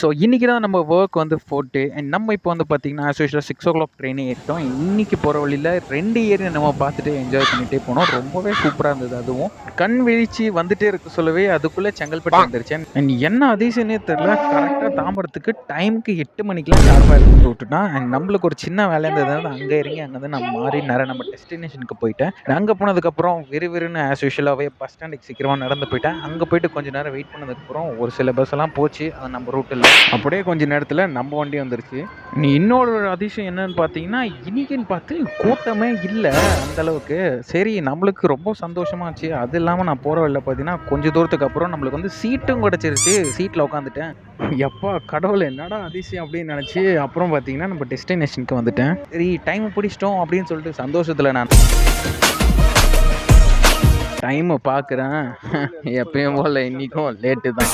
So இன்றைக்கி தான் நம்ம ஒர்க் வந்து போட்டு அண்ட் நம்ம இப்போ வந்து பார்த்திங்கன்னா ஆஸ் யூஷுவல் 6 o'clock ட்ரெயினே ஏறிட்டோம். இன்றைக்கி போகிற வழியில் 2 ஏரியா நம்ம பார்த்துட்டு என்ஜாய் பண்ணிகிட்டே போனோம். ரொம்பவே சூப்பராக இருந்தது. அதுவும் கண் விழிச்சு வந்துட்டே இருக்க சொல்லவே அதுக்குள்ளே செங்கல்பட்டு வந்துருச்சு. அண்ட் என்ன அதிசயனே தெரில, கரெக்டாக தாம்பரத்துக்கு டைமுக்கு 8 மணிக்கெலாம் ஷார்ப்பாக எடுத்து விட்டுட்டான். அண்ட் நம்மளுக்கு ஒரு சின்ன வேலை இருந்ததுனால அங்கே இறங்கி அங்கே வந்து நான் மாறி நம்ம டெஸ்டினேஷனுக்கு போயிட்டேன். அங்கே போனதுக்கப்புறம் விறுவிறுன்னு ஆஸ் யூஷுவலாகவே பஸ் ஸ்டாண்டுக்கு சீக்கிரமாக நடந்து போயிட்டேன். அங்கே போயிட்டு கொஞ்சம் நேரம் வெயிட் பண்ணதுக்கப்புறம் ஒரு சில பஸ் எல்லாம் போச்சு. அது நம்ம ரூட்டில் அப்படியே கொஞ்ச நேரத்தில் நம்ம வண்டி வந்துருச்சு. இன்னொரு அதிசயம் என்னன்னு பார்த்தீங்கன்னா, இன்னைக்குன்னு பார்த்து கூட்டமே இல்லை அந்த அளவுக்கு. சரி, நம்மளுக்கு ரொம்ப சந்தோஷமாச்சு. அது இல்லாமல் நான் போகிற வழியில் பார்த்தீங்கன்னா கொஞ்சம் தூரத்துக்கு அப்புறம் நம்மளுக்கு வந்து சீட்டும் கிடச்சிருச்சு. சீட்டில் உட்காந்துட்டேன். எப்பா கடவுள், என்னடா அதிசயம் அப்படின்னு நினச்சி அப்புறம் பார்த்தீங்கன்னா நம்ம டெஸ்டினேஷனுக்கு வந்துட்டேன். சரி, டைம் பிடிச்சிட்டோம் அப்படின்னு சொல்லிட்டு சந்தோஷத்தில் நான் டைமை பார்க்குறேன். எப்பயும் போல் இன்றைக்கும் லேட்டு தான்.